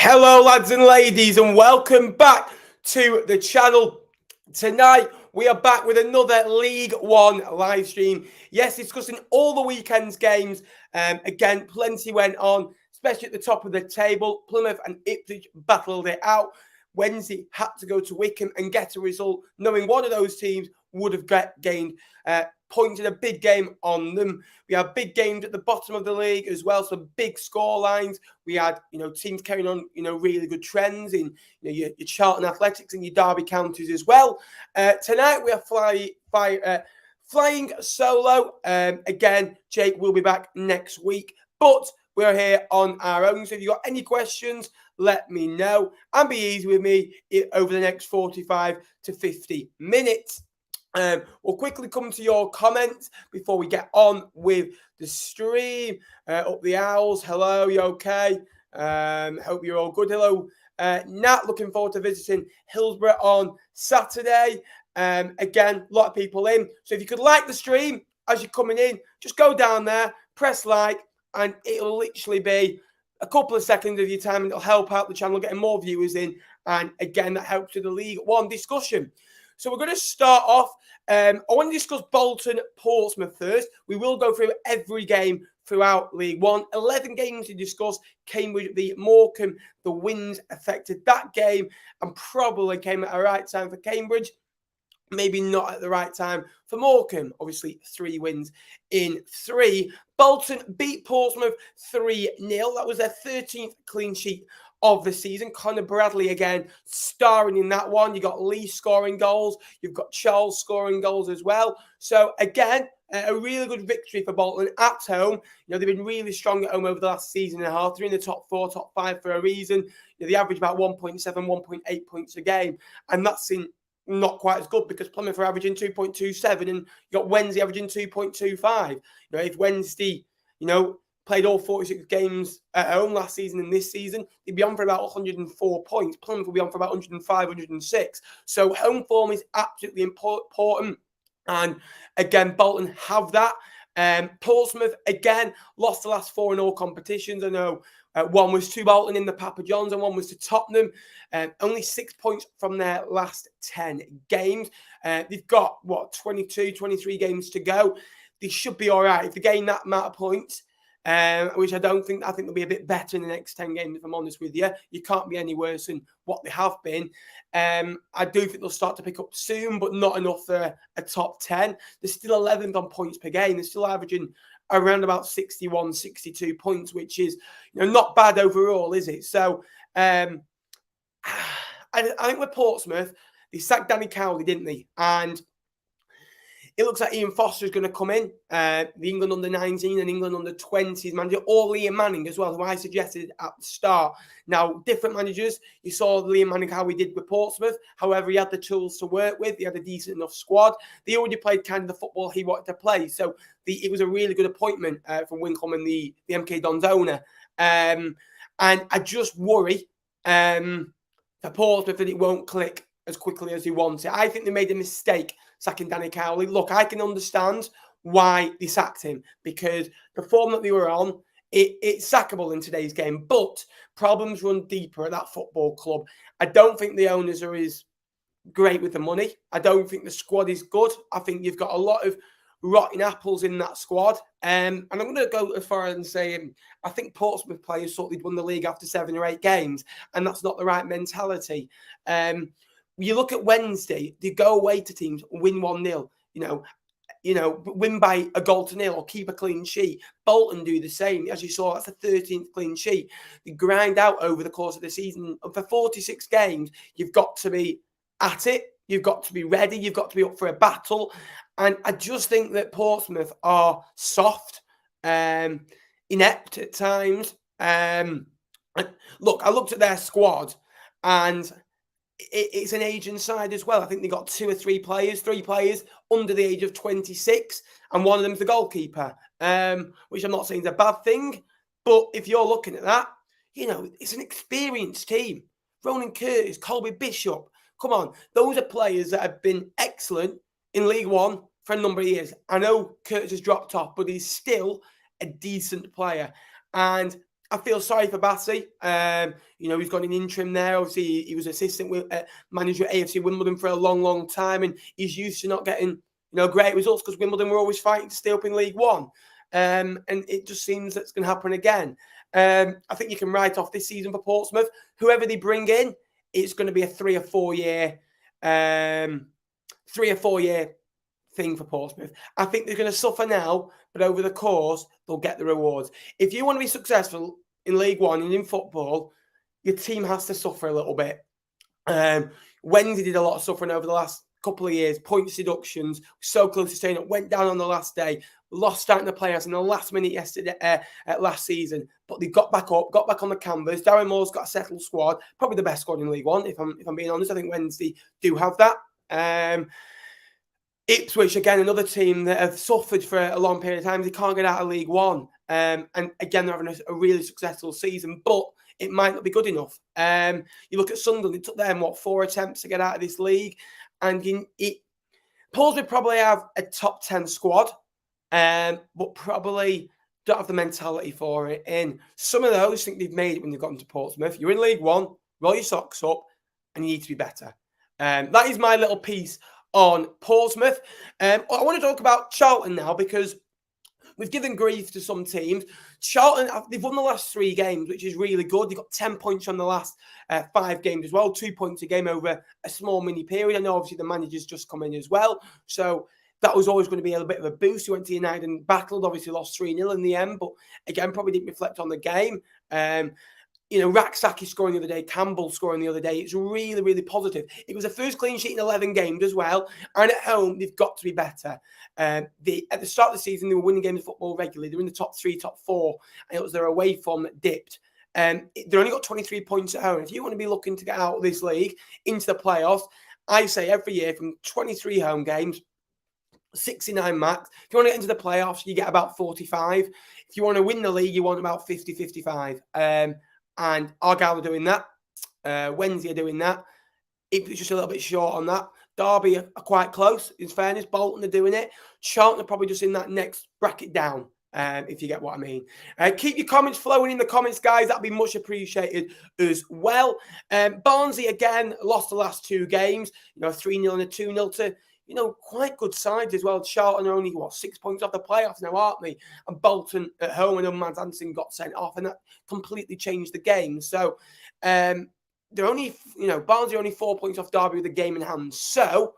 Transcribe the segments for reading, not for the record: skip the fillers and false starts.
Hello lads and ladies and welcome back to the channel. Tonight we are back with another League One live stream. Yes, discussing all the weekend's games. Again, plenty went on, especially at the top of the table. Plymouth and Ipswich battled it out. Wednesday had to go to Wycombe and get a result, knowing one of those teams would have gained points in a big game on them. We had big games at the bottom of the league as well, some big score lines. We had, teams carrying on, really good trends in, your Charlton Athletics and your Derby counties as well. Tonight we are flying solo. Again, Jake will be back next week, but we're here on our own. So if you've got any questions, let me know and be easy with me over the next 45 to 50 minutes. We'll quickly come to your comments before we get on with the stream. Up the Owls, hello, you okay? Hope you're all good. Hello, Nat, looking forward to visiting Hillsborough on Saturday. Again, a lot of people in. So if you could like the stream as you're coming in, just go down there, press like, and it'll literally be a couple of seconds of your time, and it'll help out the channel, getting more viewers in. And again, that helps with the League One discussion. So we're going to start off. I want to discuss Bolton, Portsmouth first. We will go through every game throughout League One. 11 games to discuss. Cambridge v Morecambe. The wins affected that game and probably came at the right time for Cambridge. Maybe not at the right time for Morecambe. Obviously, 3 wins in 3. Bolton beat Portsmouth 3-0. That was their 13th clean sheet of the season. Connor Bradley again starring in that one. You got Lee scoring goals. You've got Charles scoring goals as well. So again, a really good victory for Bolton at home. They've been really strong at home over the last season and a half. They're in the top 4, top 5 for a reason. They average about 1.7, 1.8 points a game, and that's not quite as good because Plymouth are averaging 2.27 and you got Wednesday averaging 2.25. If Wednesday, played all 46 games at home last season and this season, they'd be on for about 104 points. Plymouth will be on for about 105, 106. So home form is absolutely important. And again, Bolton have that. Portsmouth, again, lost the last 4 in all competitions. I know one was to Bolton in the Papa Johns and one was to Tottenham. Only 6 points from their last 10 games. They've got, 22, 23 games to go. They should be all right. If they gain that amount of points, which I think they'll be a bit better in the next 10 games, if I'm honest with you. You can't be any worse than what they have been. I do think they'll start to pick up soon, but not enough for a top 10. They're still 11th on points per game. They're still averaging around about 61, 62 points, which is not bad overall, is it? So I think with Portsmouth, they sacked Danny Cowley, didn't they? And it looks like Ian Foster is going to come in, the England under-19 and England under-20s manager, or Liam Manning as well, who I suggested at the start. Now, different managers. You saw Liam Manning, how he did with Portsmouth. However, he had the tools to work with. He had a decent enough squad. They already played kind of the football he wanted to play. So it was a really good appointment from Winkelman, the MK Dons owner. And I just worry for Portsmouth that it won't click as quickly as he wants it. I think they made a mistake sacking Danny Cowley. Look, I can understand why they sacked him because the form that they were on, it's sackable in today's game, but problems run deeper at that football club. I don't think the owners are as great with the money. I don't think the squad is good. I think you've got a lot of rotten apples in that squad. And I'm going to go as far as saying I think Portsmouth players thought they'd won the league after 7 or 8 games, and that's not the right mentality. You look at Wednesday, they go away to teams, win 1-0, win by a goal to 0 or keep a clean sheet. Bolton do the same. As you saw, that's the 13th clean sheet. They grind out over the course of the season. For 46 games, you've got to be at it. You've got to be ready. You've got to be up for a battle. And I just think that Portsmouth are soft, inept at times. Look, I looked at their squad and it's an aging side as well. I think they got 2 or 3 players under the age of 26, and one of them's the goalkeeper, which I'm not saying is a bad thing. But if you're looking at that, it's an experienced team. Ronan Curtis, Colby Bishop, come on. Those are players that have been excellent in League One for a number of years. I know Curtis has dropped off, but he's still a decent player. And I feel sorry for Bassey. He's got an interim there. Obviously, he was assistant manager at AFC Wimbledon for a long, long time, and he's used to not getting, great results because Wimbledon were always fighting to stay up in League One. And it just seems that's going to happen again. I think you can write off this season for Portsmouth. Whoever they bring in, it's going to be a 3 or 4 year thing for Portsmouth. I think they're going to suffer now, but over the course, they'll get the rewards. If you want to be successful in League One and in football, your team has to suffer a little bit. Wednesday did a lot of suffering over the last couple of years. Points deductions, so close to staying up, went down on the last day, lost starting the players in the last minute last season, but they got back up, got back on the canvas. Darren Moore's got a settled squad, probably the best squad in League One, if I'm being honest. I think Wednesday do have that. Ipswich, again, another team that have suffered for a long period of time. They can't get out of League One. And again, they're having a really successful season, but it might not be good enough. You look at Sunderland, it took them, 4 attempts to get out of this league. And Portsmouth probably have a top 10 squad, but probably don't have the mentality for it. And some of those think they've made it when they've gotten to Portsmouth. You're in League One, roll your socks up, and you need to be better. That is my little piece on Portsmouth. I want to talk about Charlton now because we've given grief to some teams. Charlton, they've won the last 3 games, which is really good. They've got 10 points on the last 5 games as well, 2 points a game over a small mini period. I know obviously the manager's just come in as well, so that was always going to be a bit of a boost. He went to United and battled, obviously lost 3-0 in the end, but again, probably didn't reflect on the game. Raksaki scoring the other day, Campbell scoring the other day. It's really, really positive. It was the first clean sheet in 11 games as well. And at home, they've got to be better. At the start of the season, they were winning games of football regularly. They're in the top 3, top 4. And it was their away form that dipped. They only got 23 points at home. If you want to be looking to get out of this league into the playoffs, I say every year from 23 home games, 69 max. If you want to get into the playoffs, you get about 45. If you want to win the league, you want about 50, 55. And Argyle are doing that. Wednesday are doing that. It's just a little bit short on that. Derby are quite close, in fairness. Bolton are doing it. Charlton are probably just in that next bracket down, if you get what I mean. Keep your comments flowing in the comments, guys. That'd be much appreciated as well. Barnsley, again, lost the last 2 games. 3-0 and a 2-0 to... quite good sides as well. Charlton are only, 6 points off the playoffs now, aren't they? And Bolton at home and Unmans Hansen got sent off, and that completely changed the game. So, they're only, Barnsley are only 4 points off Derby with a game in hand. So,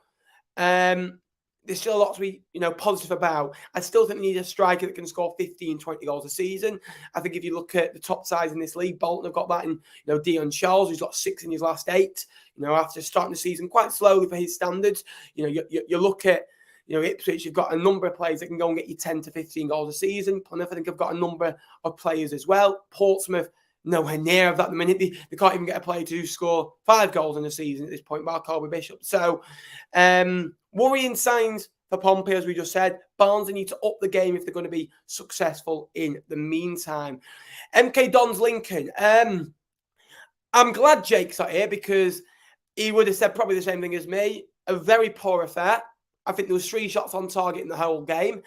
there's still a lot to be, positive about. I still think they need a striker that can score 15, 20 goals a season. I think if you look at the top sides in this league, Bolton have got that in, Dion Charles, who's got 6 in his last 8. After starting the season quite slowly for his standards. You look at, Ipswich, you've got a number of players that can go and get you 10 to 15 goals a season. Plymouth, I think, have got a number of players as well. Portsmouth, nowhere near of that at the minute. They can't even get a player to score 5 goals in a season at this point, bar Colby Bishop. So, worrying signs for Pompey, as we just said. Barnsley need to up the game if they're going to be successful in the meantime. MK Dons Lincoln. I'm glad Jake's not here because he would have said probably the same thing as me. A very poor affair. I think there was 3 shots on target in the whole game.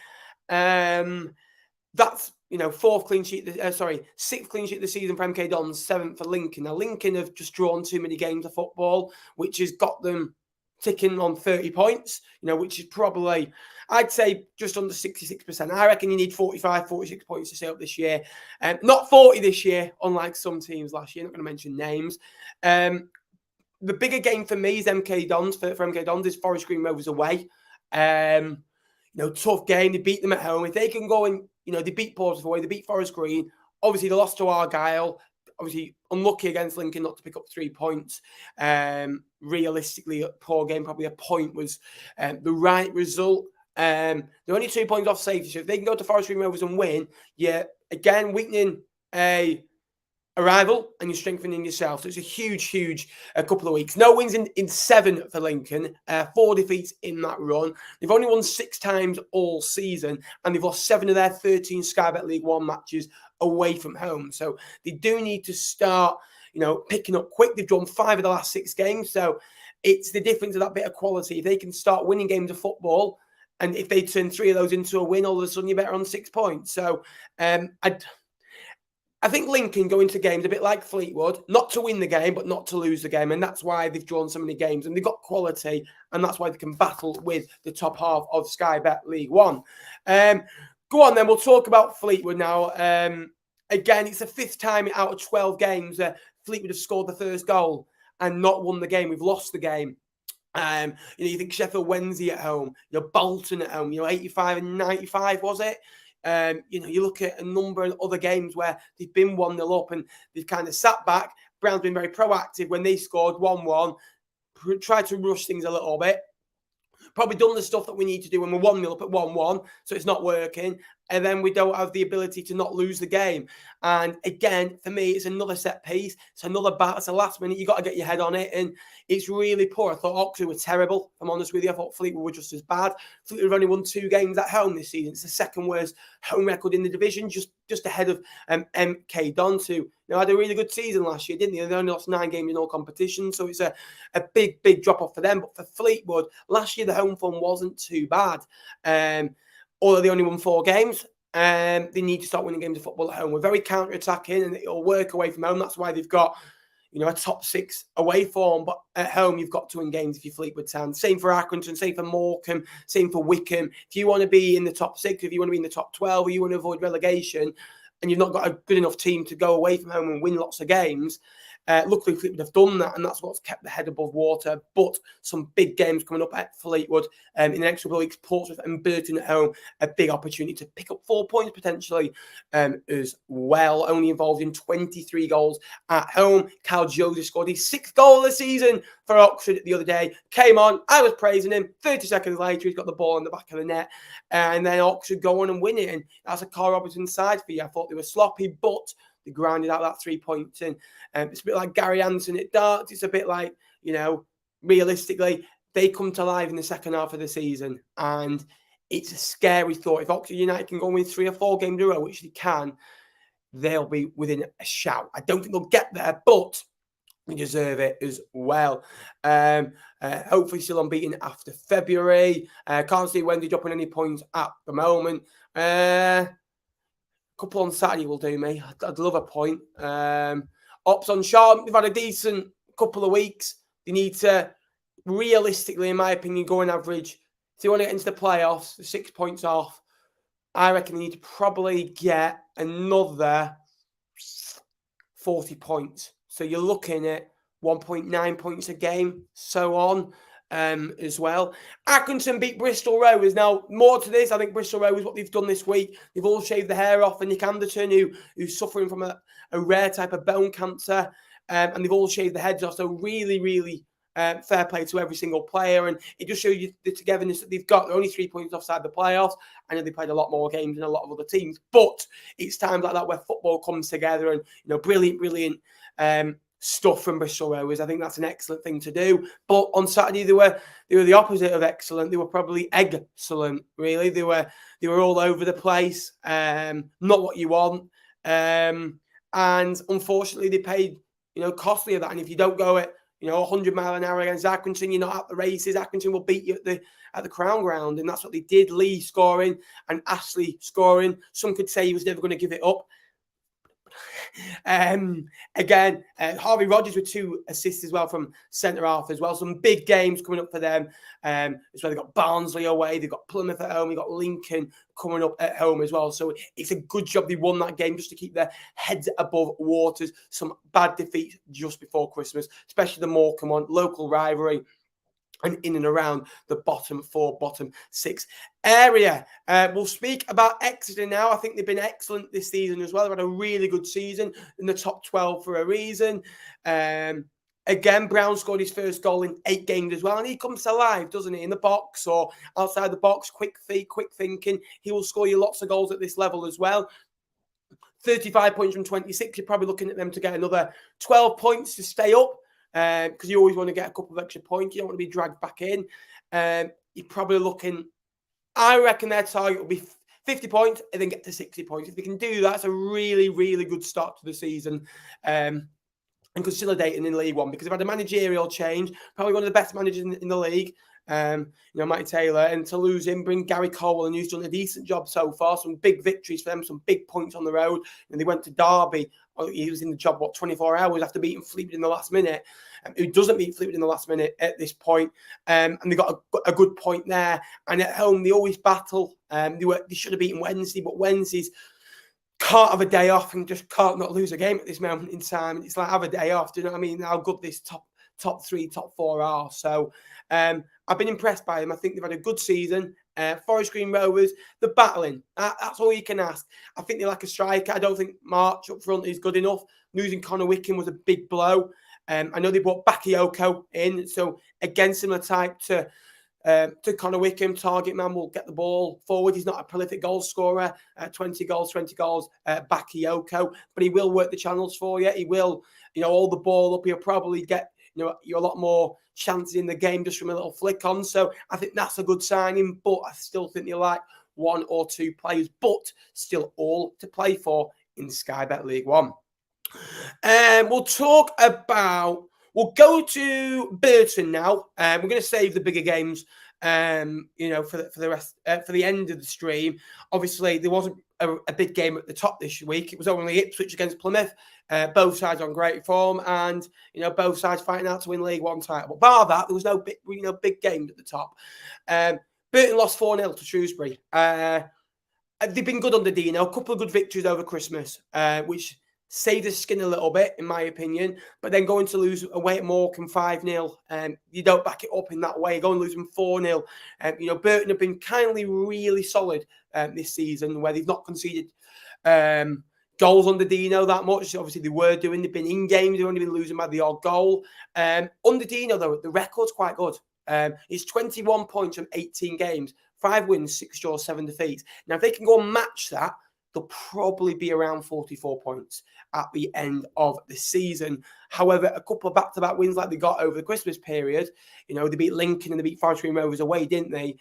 That's, 6th clean sheet of the season for MK Dons, 7th for Lincoln. Now, Lincoln have just drawn too many games of football, which has got them ticking on 30 points, which is probably, I'd say, just under 66%. I reckon you need 45, 46 points to stay up this year. Not 40 this year, unlike some teams last year. I'm not going to mention names. The bigger game for me is MK Dons. For MK Dons is Forest Green Rovers away. Tough game. They beat them at home. If they can go and, they beat Portsmouth away, they beat Forest Green. Obviously, they lost to Argyle. Obviously, unlucky against Lincoln not to pick up 3 points. Realistically, a poor game. Probably a point was the right result. They're only 2 points off safety. So if they can go to Forest Green Rovers and win, again, weakening a rival and you're strengthening yourself. So it's a huge couple of weeks. No wins in 7 for Lincoln. 4 defeats in that run. They've only won 6 times all season, and they've lost 7 of their 13 Sky Bet League One matches away from home. So they do need to start, picking up quick. They've drawn 5 of the last 6 games. So it's the difference of that bit of quality. If they can start winning games of football, and if they turn 3 of those into a win, all of a sudden you're better on 6 points. So I think Lincoln go into games a bit like Fleetwood, not to win the game, but not to lose the game. And that's why they've drawn so many games. And they've got quality. And that's why they can battle with the top half of Sky Bet League One. Go on, then. We'll talk about Fleetwood now. Again, it's the 5th time out of 12 games that Fleetwood have scored the first goal and not won the game. We've lost the game. You think Sheffield Wednesday at home, Bolton at home, 85 and 95, was it? You look at a number of other games where they've been 1-0 up and they've kind of sat back. Brown's been very proactive when they scored 1-1, tried to rush things a little bit. Probably done the stuff that we need to do when we're 1-0 up at 1-1, so it's not working. And then we don't have the ability to not lose the game. And again, for me, it's another set piece. It's another battle. It's the last minute. You've got to get your head on it. And it's really poor. I thought Oxford were terrible. I'm honest with you. I thought Fleetwood were just as bad. Fleetwood have only won 2 games at home this season. It's the 2nd worst home record in the division, just ahead of MK Dons, who had a really good season last year, didn't they? They only lost 9 games in all competitions. So it's a big, big drop-off for them. But for Fleetwood, last year the home form wasn't too bad. Although they only won 4 games, they need to start winning games of football at home. We're very counter-attacking and it'll work away from home. That's why they've got, a top 6 away form. But at home, you've got to win games if you're Fleetwood Town. Same for Accrington, same for Morecambe, same for Wickham. If you want to be in the top 6, if you want to be in the top 12, or you want to avoid relegation, and you've not got a good enough team to go away from home and win lots of games, luckily Fleetwood have done that, and that's what's kept the head above water. But some big games coming up at Fleetwood in the next couple of weeks. Portsmouth and Burton at home, a big opportunity to pick up 4 points potentially as well. Only involved in 23 goals at home. Cal Joseph scored his 6th goal of the season for Oxford the other day. Came on, I was praising him. 30 seconds later, he's got the ball in the back of the net, and then Oxford go on and win it. And that's a Carl Robertson side for you. I thought they were sloppy, but they grounded out that 3 points in. It's a bit like Gary Anderson at darts. It's a bit like, realistically, they come to life in the second half of the season. And it's a scary thought. If Oxford United can go and win 3 or 4 games in a row, which they can, they'll be within a shout. I don't think they'll get there, but they deserve it as well. Hopefully still unbeaten after February. Can't see when they're dropping any points at the moment. Couple on Saturday will do me. I'd love a point. Ops on Charlton, they've had a decent couple of weeks. They need to, realistically, in my opinion, go on average. If they want to get into the playoffs, 6 points off, I reckon they need to probably get another 40 points. So you're looking at 1.9 points a game, so on. As well. Accrington beat Bristol Rovers. Now, more to this, I think Bristol Rovers, what they've done this week, they've all shaved the hair off. And Nick Anderton, who's suffering from a rare type of bone cancer, and they've all shaved the heads off. So really, really fair play to every single player. And it just shows you the togetherness that they've got. They're only 3 points offside the playoffs. I know they played a lot more games than a lot of other teams, but it's times like that where football comes together and, brilliant stuff from Bristol Rovers. I think that's an excellent thing to do. But on Saturday, they were the opposite of excellent. They were probably excellent, really. They were all over the place. Not what you want. And unfortunately, they paid, costly of that. And if you don't go at, 100 mile an hour against Accrington, you're not at the races. Accrington will beat you at the Crown Ground. And that's what they did. Lee scoring and Ashley scoring. Some could say he was never going to give it up. Again, Harvey Rogers with 2 assists as well from centre half as well. Some big games coming up for them. It's where they've got Barnsley away, they've got Plymouth at home, they've got Lincoln coming up at home as well. So it's a good job they won that game just to keep their heads above waters. Some bad defeats just before Christmas, especially the Morecambe one, local rivalry. And in and around the bottom 4, bottom 6 area. We'll speak about Exeter now. I think they've been excellent this season as well. They've had a really good season in the top 12 for a reason. Again, Brown scored his first goal in 8 games as well. And he comes to life, doesn't he? In the box or outside the box, quick feet, quick thinking. He will score you lots of goals at this level as well. 35 points from 26. You're probably looking at them to get another 12 points to stay up. Because you always want to get a couple of extra points. You don't want to be dragged back in. You're probably looking, I reckon their target will be 50 points and then get to 60 points. If they can do that, it's a really, really good start to the season. And consolidating in League One because they've had a managerial change, probably one of the best managers in the league. Matty Taylor, and to lose him, bring Gary Colwell, and who's done a decent job so far. Some big victories for them, some big points on the road. And they went to Derby. He was in the job, 24 hours after beating Fleetwood in the last minute. Who doesn't beat Fleetwood in the last minute at this point. And they got a good point there. And at home, they always battle. They should have beaten Wednesday, but Wednesday's can't have a day off and just can't not lose a game at this moment in time. It's like, have a day off. Do you know what I mean? How good this top 3, top 4 are. So I've been impressed by them. I think they've had a good season. Forest Green Rovers, they're battling. That's all you can ask. I think they like a striker. I don't think March up front is good enough. Losing Connor Wickham was a big blow. I know they brought Bakayoko in. So again, similar type to Connor Wickham, target man, will get the ball forward. He's not a prolific goal scorer, 20 goals, Bakayoko, but he will work the channels for you. He will, hold the ball up. He'll probably get, you a lot more chances in the game just from a little flick on. So I think that's a good signing, but I still think they like 1 or 2 players, but still all to play for in Sky Bet League One. We'll go to Burton now. We're going to save the bigger games, for the rest, for the end of the stream. Obviously, there wasn't a big game at the top this week. It was only Ipswich against Plymouth. Both sides on great form, and both sides fighting out to win League One title. But bar that, there was no big game at the top. Burton lost 4-0 to Shrewsbury. They've been good under Dino. A couple of good victories over Christmas, which saved the skin a little bit, in my opinion. But then going to lose away at Morecambe 5-0, you don't back it up in that way. Go and lose them 4-0. Burton have been really solid this season, where they've not conceded goals under Dino that much. Obviously, they were doing. They've been in games. They've only been losing by the odd goal. Under Dino, though, the record's quite good. It's 21 points from 18 games, 5 wins, 6 draws, 7 defeats. Now, if they can go and match that, they'll probably be around 44 points at the end of the season. However, a couple of back-to-back wins like they got over the Christmas period, they beat Lincoln and they beat Forest Green Rovers away, didn't they?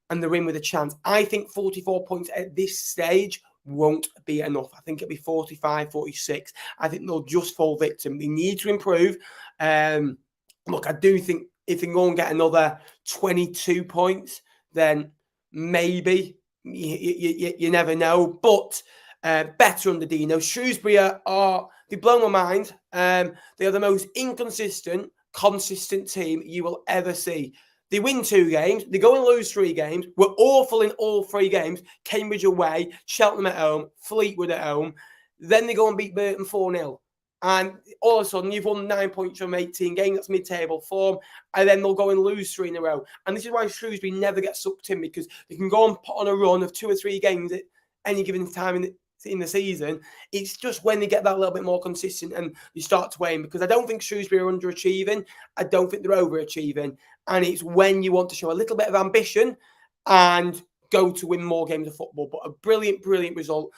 And they're in with a chance. I think 44 points at this stage won't be enough. I think it'll be 45, 46. I think they'll just fall victim. They need to improve. Look, I do think if they go and get another 22 points, then maybe you never know. But better under Dino. Shrewsbury they've blown my mind. They are the most inconsistent, consistent team you will ever see. They win 2 games. They go and lose 3 games. We're awful in all 3 games. Cambridge away, Charlton at home, Fleetwood at home. Then they go and beat Burton 4-0. And all of a sudden, you've won 9 points from 18 games. That's mid-table form. And then they'll go and lose 3 in a row. And this is why Shrewsbury never get sucked in, because they can go and put on a run of 2 or 3 games at any given time in the season. It's just when they get that little bit more consistent and you start to wane, because I don't think Shrewsbury are underachieving. I don't think they're overachieving. And it's when you want to show a little bit of ambition and go to win more games of football. But a brilliant, brilliant result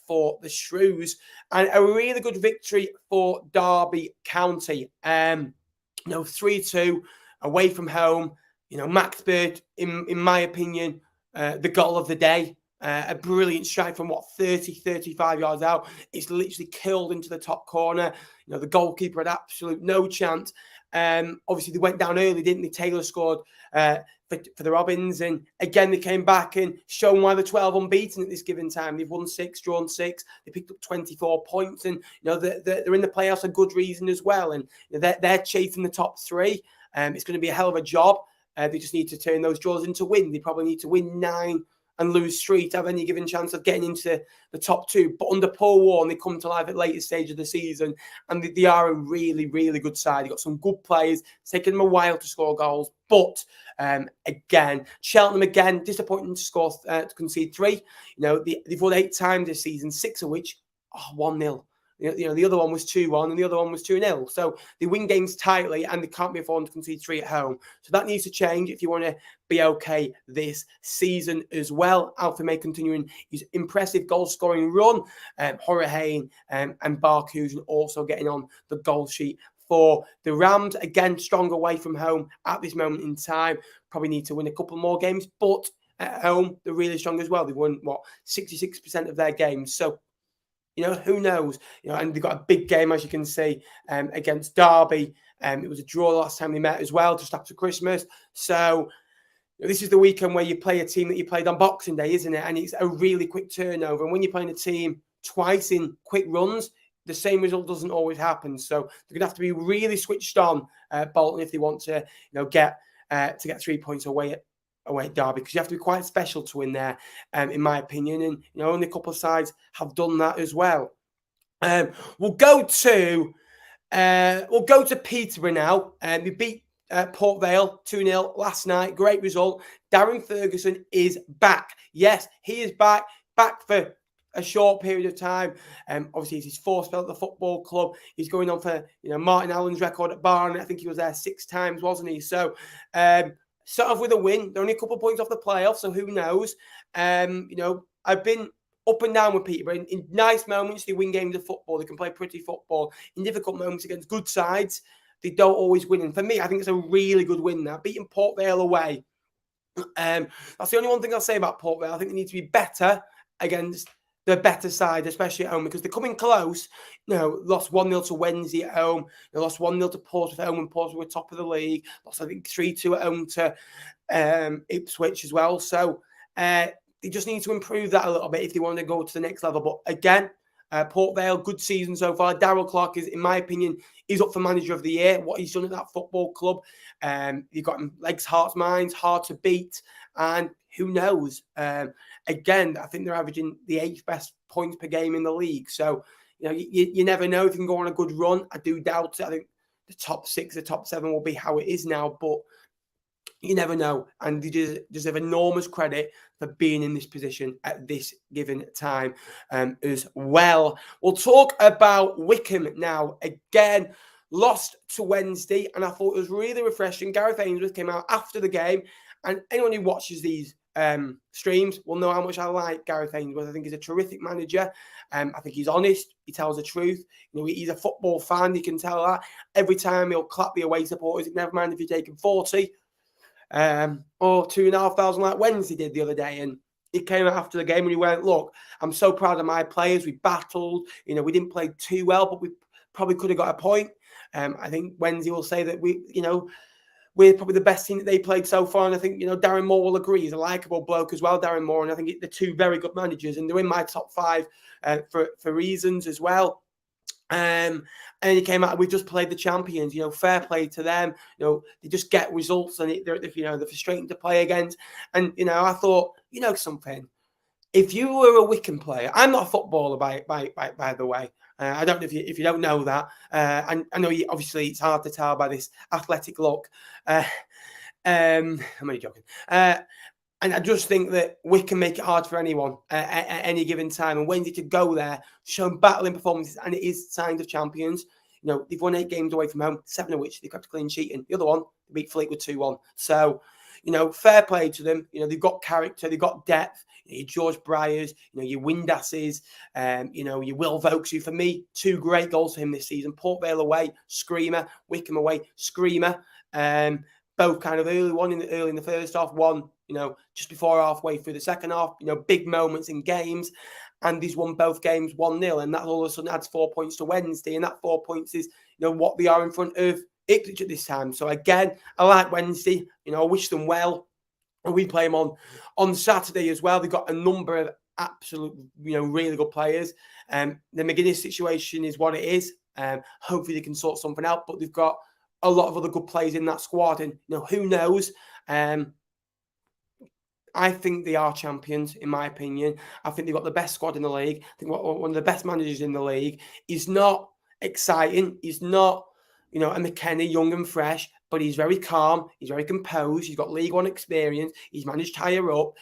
for the Shrews. And a really good victory for Derby County. 3-2 away from home. Max Bird, in my opinion, the goal of the day. A brilliant strike from 35 yards out. It's literally killed into the top corner. The goalkeeper had absolute no chance. Obviously, they went down early, didn't they? Taylor scored for the Robins, and again they came back and shown why they're 12 unbeaten at this given time. They've won 6, drawn 6. They picked up 24 points, and they're in the playoffs a good reason as well. And they're chasing the top 3. It's going to be a hell of a job. They just need to turn those draws into win. They probably need to win 9 and lose 3 to have any given chance of getting into the top 2. But under Paul Warren, they come to life at later stage of the season, and they are a really, really good side. They've got some good players. It's taken them a while to score goals. But again, Cheltenham again, disappointing to concede 3. They've won 8 times this season, 6 of which are 1-0. The other one was 2-1 and the other one was 2-0. So they win games tightly and they can't be affording to concede 3 at home. So that needs to change if you want to be okay this season as well. Alfie May continuing his impressive goal-scoring run. Horahain and Barkusen also getting on the goal sheet for the Rams. Again, strong away from home at this moment in time. Probably need to win a couple more games, but at home, they're really strong as well. They've won, 66% of their games. So, who knows? And they've got a big game, as you can see, against Derby It was a draw the last time they met as well, just after Christmas. So this is the weekend where you play a team that you played on Boxing Day, isn't it? And it's a really quick turnover. And when you're playing a team twice in quick runs, the same result doesn't always happen. So they're going to have to be really switched on, Bolton, if they want to, get 3 points away at Derby, because you have to be quite special to win there, in my opinion. And only a couple of sides have done that as well. We'll go to Peterborough now. We beat Port Vale 2-0 last night. Great result. Darren Ferguson is back. Yes, he is back for a short period of time. Obviously, it's his fourth spell at the football club. He's going on for Martin Allen's record at Barnsley. I think he was there 6 times, wasn't he? So start off with a win. They're only a couple of points off the playoffs, so who knows? I've been up and down with Peterborough. In nice moments, they win games of football. They can play pretty football. In difficult moments against good sides, they don't always win. And for me, I think it's a really good win now. Beating Port Vale away. That's the only one thing I'll say about Port Vale. I think they need to be better against the better side, especially at home, because they're coming close. Lost 1-0 to Wednesday at home. They lost 1-0 to Portsmouth at home when Portsmouth were top of the league. Lost, I think, 3-2 at home to Ipswich as well. So they just need to improve that a little bit if they want to go to the next level. But again, Port Vale, good season so far. Darrell Clark is, in my opinion, is up for manager of the year. What he's done at that football club, you've got him legs, hearts, minds, hard to beat, and who knows? Again, I think they're averaging the 8th best points per game in the league. So you never know if you can go on a good run. I do doubt it. I think the top 6, the top 7 will be how it is now, but you never know. And they deserve enormous credit for being in this position at this given time as well. We'll talk about Wycombe now. Again, lost to Wednesday, and I thought it was really refreshing. Gareth Ainsworth came out after the game, and anyone who watches these streams will know how much I like Gareth Ainsworth. I think he's a terrific manager. I think he's honest. He tells the truth. He's a football fan. You can tell that. Every time he'll clap the away supporters. Never mind if you're taking 40 or 2,500 like Wednesday did the other day. And he came out after the game and he went, "Look, I'm so proud of my players. We battled. We didn't play too well, but we probably could have got a point." I think Wednesday will say that we're probably the best team that they played so far. And I think, Darren Moore will agree. He's a likeable bloke as well, Darren Moore. And I think they're 2 very good managers, and they're in my top 5 for reasons as well. And he came out, we've just played the champions, fair play to them. They just get results, and they're frustrating to play against. And, I thought, something. If you were a Wycombe player, I'm not a footballer by the way. I don't know if you don't know that. And I know obviously it's hard to tell by this athletic look. I'm only joking. And I just think that Wycombe make it hard for anyone at any given time. And Wednesday to go there, show battling performances, and it is signs of champions. They've won 8 games away from home, 7 of which they've kept a clean sheet, and the other one they beat Fleetwood 2-1. So, fair play to them. They've got character, they've got depth. Your George Bryers, your Windasses, your Will Vokes, who for me, 2 great goals for him this season. Port Vale away, screamer. Wycombe away, screamer. Both kind of early in the first half, one, just before halfway through the second half, big moments in games. And he's won both games 1-0. And that all of a sudden adds 4 points to Wednesday. And that 4 points is, what they are in front of Ipswich at this time. So again, I like Wednesday. I wish them well. And we play them on Saturday as well. They've got a number of absolute, really good players. The McGuinness situation is what it is. Hopefully they can sort something out. But they've got a lot of other good players in that squad. And, who knows? I think they are champions, in my opinion. I think they've got the best squad in the league. I think one of the best managers in the league. He's not exciting. He's not, a McKenna, young and fresh, but he's very calm. He's very composed. He's got League One experience. He's managed higher up.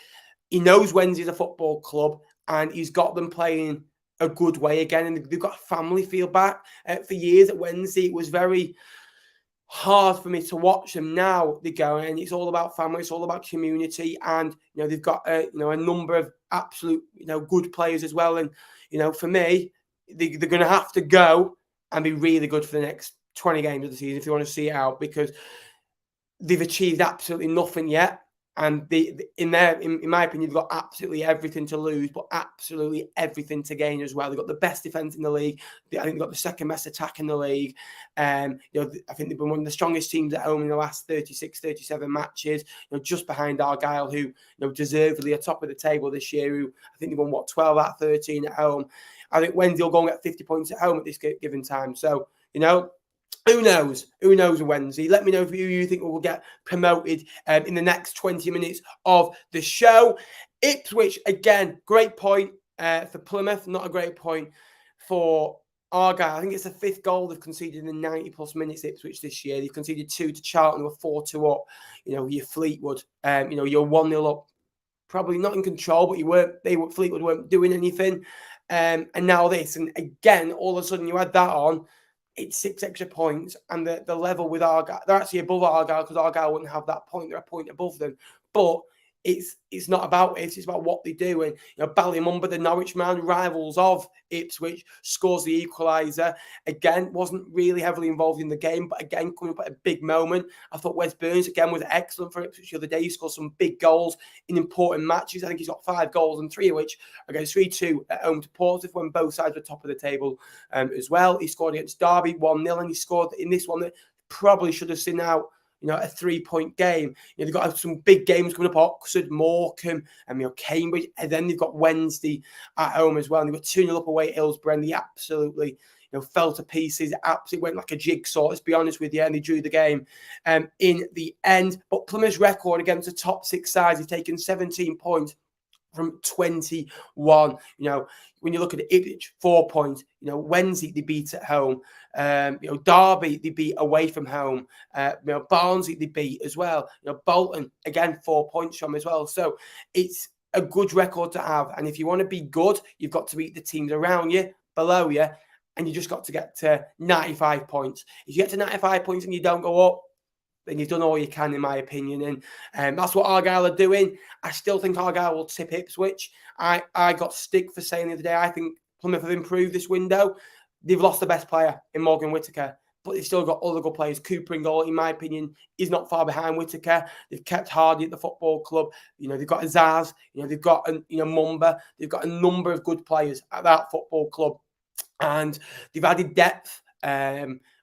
He knows Wednesday's a football club, and he's got them playing a good way again. And they've got a family feel back. For years at Wednesday, it was very hard for me to watch them. Now they go, and it's all about family. It's all about community. And, they've got, a number of absolute, good players as well. And, for me, they're going to have to go and be really good for the next 20 games of the season if you want to see it out, because they've achieved absolutely nothing yet. And in my opinion, they've got absolutely everything to lose, but absolutely everything to gain as well. They've got the best defence in the league. I think they've got the second best attack in the league. I think they've been one of the strongest teams at home in the last 36, 37 matches. Just behind Argyle, who deservedly are top of the table this year. Who I think they've won 12 out of 13 at home. I think Wednesday will go and get 50 points at home at this given time. So who knows? Who knows Wednesday? Let me know who you think will get promoted in the next 20 minutes of the show. Ipswich, again, great point for Plymouth. Not a great point for Argyle. I think it's the fifth goal they've conceded in the 90-plus minutes, Ipswich, this year. They've conceded 2 to Charlton, who were 4-2 up. Your Fleetwood, you're 1-0 up. Probably not in control, but Fleetwood weren't doing anything. And now this. And again, all of a sudden you add that on. It's 6 extra points, and the level with Argyle, they're actually above Argyle because Argyle wouldn't have that point. They're a point above them. But it's not about it. It's about what they do. And Ballymumba, the Norwich man, rivals of Ipswich, scores the equaliser. Again, wasn't really heavily involved in the game, but again, coming up at a big moment. I thought Wes Burns, again, was excellent for Ipswich the other day. He scored some big goals in important matches. I think he's got 5 goals, and 3 of which against 3-2 at home to Portsmouth when both sides were top of the table as well. He scored against Derby 1-0, and he scored in this one that probably should have seen out a 3-point game. They've got some big games coming up: Oxford, Morecambe, and Cambridge, and then they've got Wednesday at home as well. And they've got 2-0 up away at Hillsborough, and they absolutely fell to pieces. Absolutely went like a jigsaw, let's be honest with you, and they drew the game in the end. But Plymouth's record against the top 6 sides, they've taken 17 points from 21. When you look at Ipswich, 4 points. Wednesday they beat at home. Derby they beat away from home. Barnsley they beat as well. Bolton again 4 points from as well. So it's a good record to have. And if you want to be good, you've got to beat the teams around you, below you, and you just got to get to 95 points. If you get to 95 points and you don't go up, then you've done all you can, in my opinion. And that's what Argyle are doing. I still think Argyle will tip Ipswich. I got stick for saying the other day, I think Plymouth have improved this window. They've lost the best player in Morgan Whittaker, but they've still got other good players. Cooper in goal, in my opinion, is not far behind Whittaker. They've kept Hardy at the football club. They've got Azaz. They've got Mumba. They've got a number of good players at that football club. And they've added depth.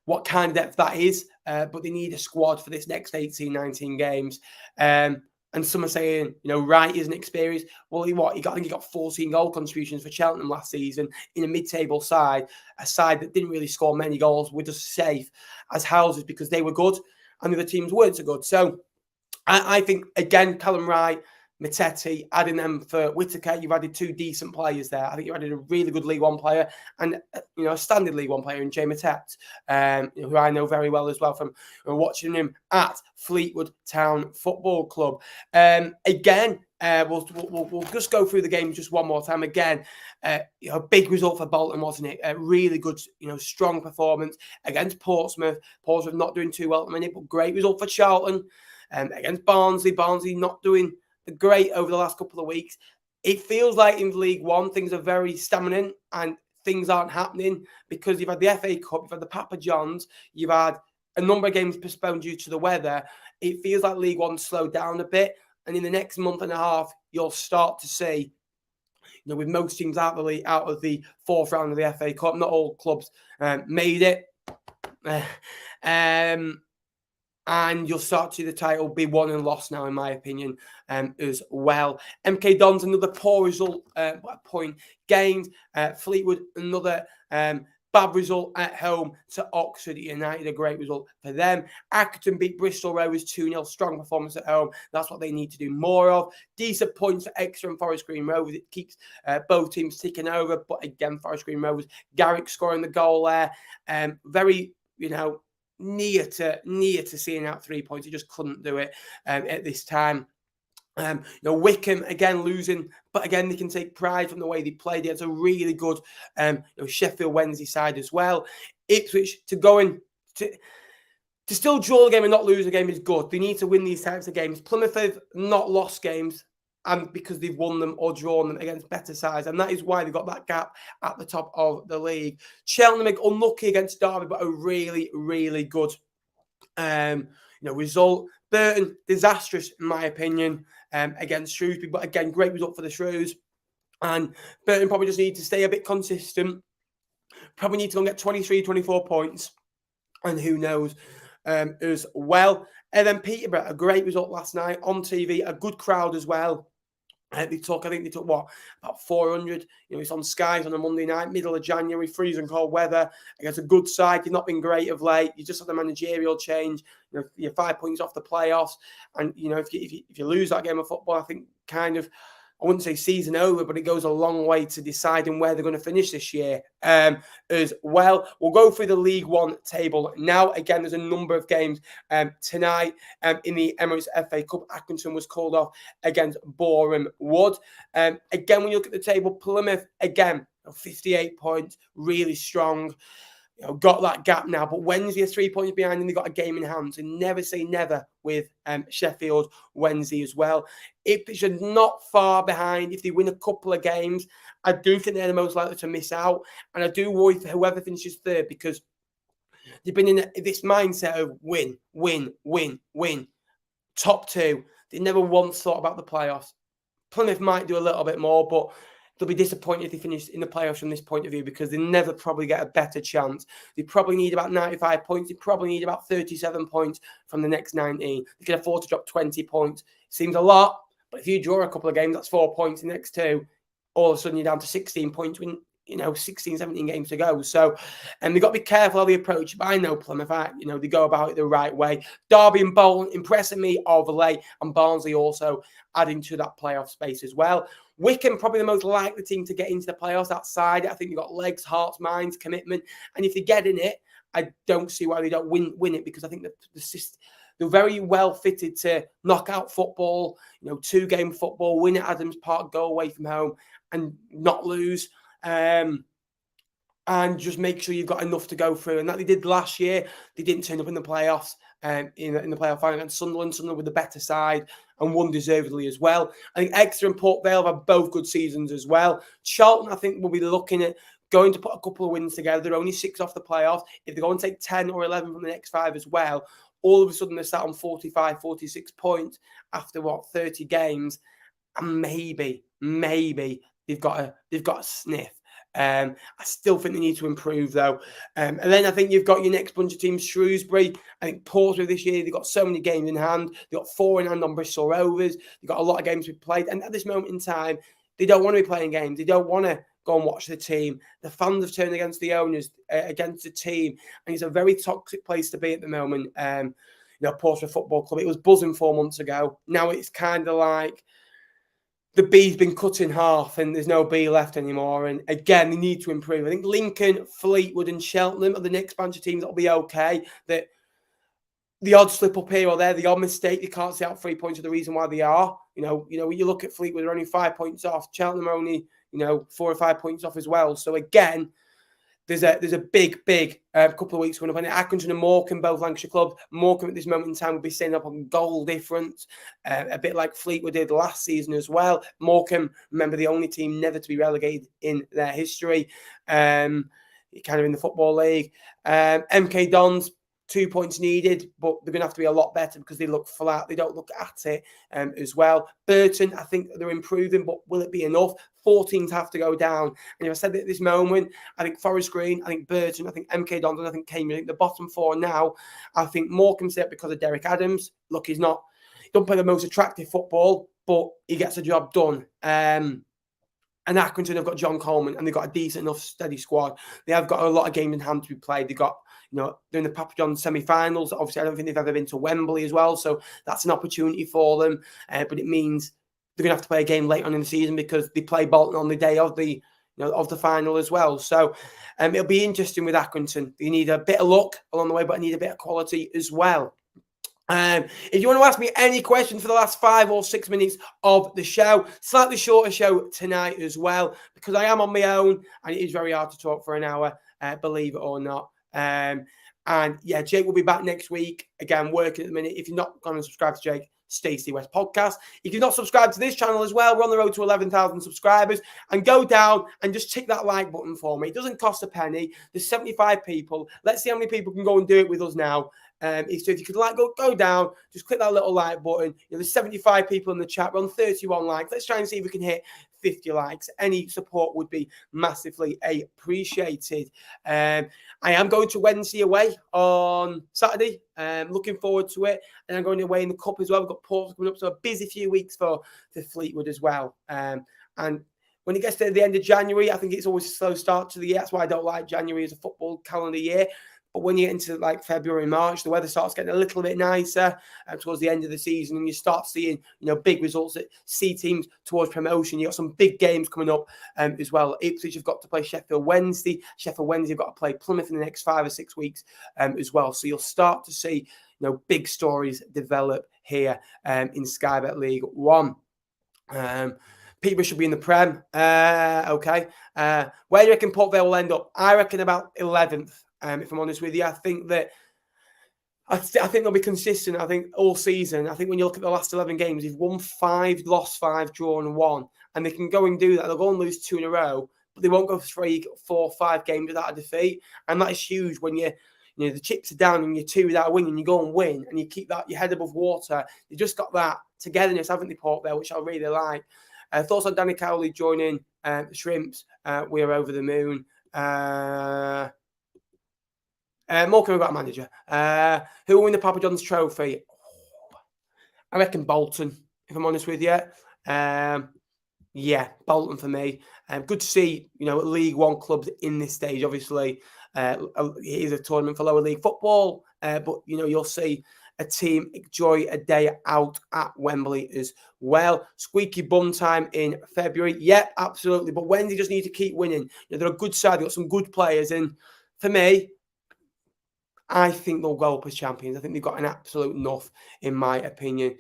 What kind of depth that is, but they need a squad for this next 18, 19 games. And some are saying, Wright isn't experienced. Well, I think he got 14 goal contributions for Charlton last season in a mid-table side, a side that didn't really score many goals, were just safe as houses because they were good and the other teams weren't so good. So I think, again, Callum Wright, Matete, adding them for Whittaker, you've added 2 decent players there. I think you added a really good League One player and a standard League One player in Jay Matete, who I know very well as well from watching him at Fleetwood Town Football Club. Again, we'll just go through the game just one more time. Again, big result for Bolton, wasn't it? A really good, strong performance against Portsmouth. Portsmouth not doing too well at the minute, but great result for Charlton. Against Barnsley. Barnsley not doing great over the last couple of weeks. It feels like in League One, things are very stagnant and things aren't happening because you've had the FA Cup, you've had the Papa Johns, you've had a number of games postponed due to the weather. It feels like League One slowed down a bit. And in the next month and a half, you'll start to see, with most teams out of the 4th round of the FA Cup, not all clubs made it. And you'll start to see the title be won and lost now, in my opinion, as well. MK Dons, another poor result, point gained. Fleetwood, another bad result at home to Oxford United, a great result for them. Accrington beat Bristol Rovers 2-0, strong performance at home. That's what they need to do more of. Decent points for Exeter and Forest Green Rovers. It keeps both teams ticking over. But again, Forest Green Rovers, Garrick scoring the goal there. Very, near to seeing out 3 points. He just couldn't do it at this time. Wickham again losing, but again they can take pride from the way they played. It's a really good Sheffield Wednesday side as well. Ipswich to go in to still draw the game and not lose a game is good. They need to win these types of games. Plymouth have not lost games, and because they've won them or drawn them against better sides. And that is why they've got that gap at the top of the league. Cheltenham unlucky against Derby, but a really, really good result. Burton, disastrous in my opinion, against Shrewsbury. But again, great result for the Shrews. And Burton probably just need to stay a bit consistent. Probably need to go and get 23, 24 points. And who knows as well. And then Peterborough, a great result last night on TV, a good crowd as well. I think they took what, about 400. It's on Skies on a Monday night, middle of January, freezing cold weather against a good side. You've not been great of late. You just had the managerial change. You're 5 points off the playoffs, and if you lose that game of football, I think I wouldn't say season over, but it goes a long way to deciding where they're going to finish this year as well. We'll go through the League One table now. Again, there's a number of games tonight in the Emirates FA Cup. Accrington was called off against Boreham Wood. Again, when you look at the table, Plymouth, again, 58 points, really strong. Got that gap now, but Wednesday are 3 points behind and they've got a game in hand. So never say never with Sheffield Wednesday as well. Ipswich are not far behind. If they win a couple of games, I do think they're the most likely to miss out. And I do worry for whoever finishes third, because they've been in this mindset of win, win, win, win. Top two. They never once thought about the playoffs. Plymouth might do a little bit more, but they'll be disappointed if they finish in the playoffs from this point of view, because they never probably get a better chance. They probably need about 95 points. They probably need about 37 points from the next 19. They can afford to drop 20 points. Seems a lot, but if you draw a couple of games, that's 4 points. The next two, all of a sudden you're down to 16 points when 16, 17 games to go. So, they've got to be careful how they approach it. But I know Plymouth, they go about it the right way. Derby and Bolton impressing me of late, and Barnsley also adding to that playoff space as well. Wycombe, probably the most likely team to get into the playoffs. That side, I think they've got legs, hearts, minds, commitment. And if they get in it, I don't see why they don't win it, because I think they're very well fitted to knock out football, 2-game football, win at Adams Park, go away from home and not lose. And just make sure you've got enough to go through. And that they did last year. They didn't turn up in the playoffs, in the playoff final against Sunderland with the better side, and won deservedly as well. I think Exeter and Port Vale have both good seasons as well. Charlton, I think, will be looking at going to put a couple of wins together. They're only 6 off the playoffs. If they go and take 10 or 11 from the next 5 as well, all of a sudden they're sat on 45, 46 points after 30 games. And maybe they've got a sniff. I still think they need to improve, though. And then I think you've got your next bunch of teams. Shrewsbury, I think Portsmouth this year, they've got so many games in hand. They've got 4 in hand on Bristol Rovers. They've got a lot of games to be played. And at this moment in time, they don't want to be playing games. They don't want to go and watch the team. The fans have turned against the owners, against the team. And it's a very toxic place to be at the moment. Portsmouth Football Club, it was buzzing 4 months ago. Now it's kind of like the B's been cut in half and there's no B left anymore. And again, they need to improve. I think Lincoln, Fleetwood and Charlton are the next bunch of teams that'll be okay. That the odd slip up here or there, the odd mistake, they can't see out 3 points of the reason why they are. When you look at Fleetwood, they're only 5 points off. Charlton are only, 4 or 5 points off as well. So again, there's a big couple of weeks coming up. And Accrington and Morecambe, both Lancashire clubs. Morecambe at this moment in time will be staying up on goal difference, a bit like Fleetwood did last season as well. Morecambe, remember, the only team never to be relegated in their history, kind of in the Football League. MK Dons, 2 points needed, but they're going to have to be a lot better because they look flat. They don't look at it as well. Burton, I think they're improving, but will it be enough? 4 teams have to go down. And if I said it at this moment, I think Forest Green, I think Burton, I think MK Dons, and I think Cambridge. I think the bottom 4 now, I think Morecambe set because of Derek Adams. Look, he don't play the most attractive football, but he gets the job done. And Accrington have got John Coleman, and they've got a decent enough steady squad. They have got a lot of games in hand to be played. They've got, they're in the Papa John's semi-finals. Obviously, I don't think they've ever been to Wembley as well, so that's an opportunity for them. But it means they're going to have to play a game late on in the season because they play Bolton on the day of the final as well. So it'll be interesting with Accrington. You need a bit of luck along the way, but I need a bit of quality as well. If you want to ask me any questions for the last 5 or 6 minutes of the show, slightly shorter show tonight as well, because I am on my own and it is very hard to talk for an hour, believe it or not. And yeah, Jake will be back next week, again, working at the minute. If you're not going to subscribe to Jake, Stacey West Podcast. If you've not subscribed to this channel as well, we're on the road to 11,000 subscribers, and go down and just tick that like button for me. It doesn't cost a penny. There's 75 people. Let's see how many people can go and do it with us now. So if you could go down, just click that little like button. There's 75 people in the chat. We're on 31 likes. Let's try and see if we can hit 50 likes. Any support would be massively appreciated. I am going to Wednesday away on Saturday. Looking forward to it. And I'm going away in the Cup as well. We've got Portsmouth coming up, so a busy few weeks for Fleetwood as well. And when it gets to the end of January, I think it's always a slow start to the year. That's why I don't like January as a football calendar year. But when you get into February, March, the weather starts getting a little bit nicer towards the end of the season, and you start seeing big results that see teams towards promotion. You got some big games coming up as well. Ipswich have got to play Sheffield Wednesday. Sheffield Wednesday have got to play Plymouth in the next 5 or 6 weeks as well. So you'll start to see big stories develop here in Sky Bet League One. Peterborough should be in the Prem. Okay. Where do you reckon Port Vale will end up? I reckon about 11th. If I'm honest with you, I think they'll be consistent. I think all season. I think when you look at the last 11 games, they've won 5, lost 5, drawn 1, and they can go and do that. They'll go and lose 2 in a row, but they won't go 3, 4, 5 games without a defeat, and that is huge. When the chips are down and you're 2 without a win, and you go and win, and you keep your head above water. They just got that togetherness, haven't they, Port Vale, which I really like. Thoughts on Danny Cowley joining the Shrimps? We're over the moon. More coming about manager. Who will win the Papa John's Trophy? I reckon Bolton, if I'm honest with you. Yeah, Bolton for me. Good to see, League One clubs in this stage. Obviously, it is a tournament for lower league football, but, you'll see a team enjoy a day out at Wembley as well. Squeaky bum time in February. Yep, absolutely. But Wednesday just need to keep winning. They're a good side. They've got some good players. And for me, I think they'll go up as champions. I think they've got an absolute enough, in my opinion.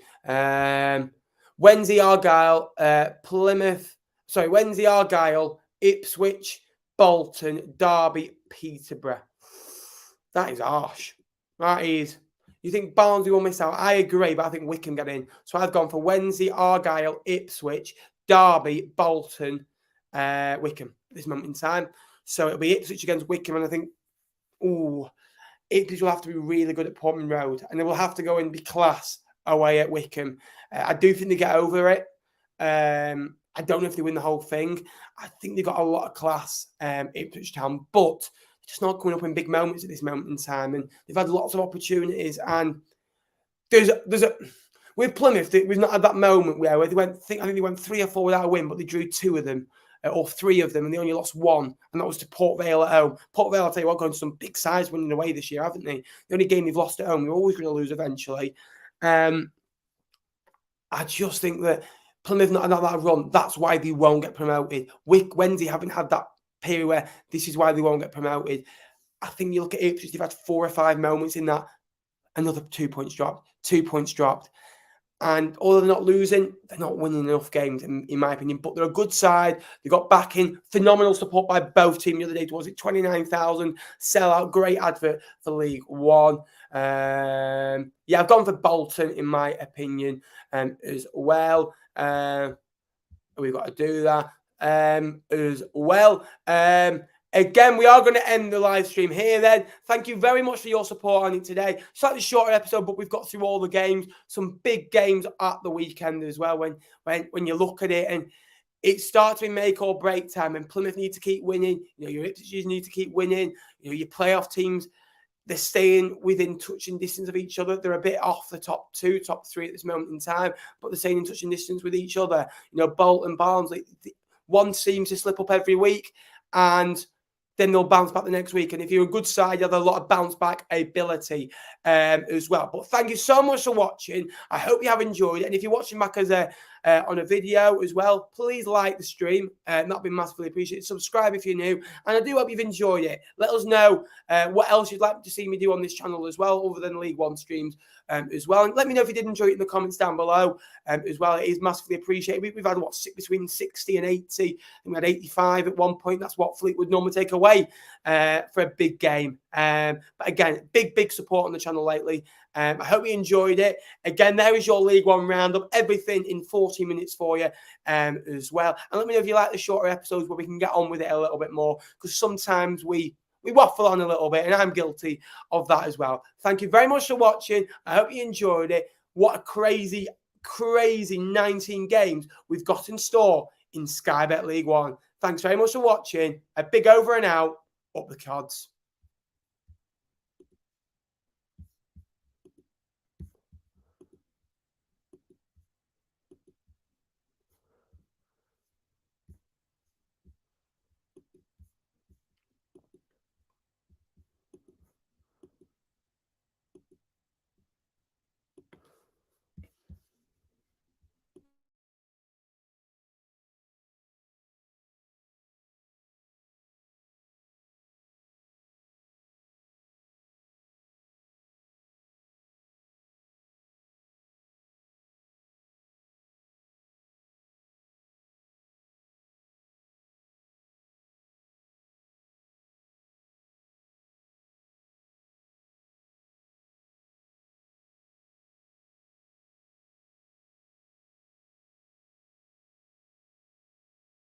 Wednesday, Argyle, Wednesday, Argyle, Ipswich, Bolton, Derby, Peterborough. That is harsh. That is. You think Barnsley will miss out? I agree, but I think Wycombe get in. So I've gone for Wednesday, Argyle, Ipswich, Derby, Bolton, Wycombe at this moment in time. So it'll be Ipswich against Wycombe, and I think, Ipswich will have to be really good at Portman Road, and they will have to go and be class away at Wycombe. I do think they get over it. I don't know if they win the whole thing. I think they've got a lot of class, Ipswich Town, but just not coming up in big moments at this moment in time. And they've had lots of opportunities. And with Plymouth, we've not had that moment where they went, I think they went 3 or 4 without a win, but they drew 2 of them. Or 3 of them, and they only lost 1, and that was to Port Vale at home. Port Vale, I'll tell you what, going to some big sides winning away this year, haven't they? The only game they've lost at home, they're always going to lose eventually. I just think that Plymouth not had that run. That's why they won't get promoted. Wednesday haven't had that period where this is why they won't get promoted. I think you look at Ipswich, they've had 4 or 5 moments in that. Another 2 points dropped, 2 points dropped. And although they're not losing, they're not winning enough games, in my opinion. But they're a good side. They got backing, phenomenal support by both teams the other day. Was it 29,000 sellout? Great advert for League One. Yeah, I've gone for Bolton, in my opinion, as well. We've got to do that as well. Again, we are going to end the live stream here then. Thank you very much for your support on it today. Slightly shorter episode, but we've got through all the games. Some big games at the weekend as well when you look at it. And it starts with make or break time. And Plymouth need to keep winning. Your Ipswich need to keep winning. Your playoff teams, they're staying within touching distance of each other. They're a bit off the top 2, top 3 at this moment in time, but they're staying in touching distance with each other. Bolton, Barnsley, one seems to slip up every week, and then they'll bounce back the next week. And if you're a good side, you have a lot of bounce back ability as well. But thank you so much for watching. I hope you have enjoyed it. And if you're watching back as on a video as well, please like the stream. That'd be massively appreciated. Subscribe if you're new. And I do hope you've enjoyed it. Let us know what else you'd like to see me do on this channel as well, other than League One streams as well. And let me know if you did enjoy it in the comments down below as well. It is massively appreciated. We've had, between 60 and 80. And we had 85 at one point. That's what Fleetwood normally take away for a big game. But again, big support on the channel lately. I hope you enjoyed it. Again, there is your League One roundup. Everything in 40 minutes for you as well. And let me know if you like the shorter episodes where we can get on with it a little bit more. Because sometimes we we waffle on a little bit, and I'm guilty of that as well. Thank you very much for watching. I hope you enjoyed it. What a crazy 19 games we've got in store in Sky Bet League One. Thanks very much for watching. A big over and out. Up the Cods.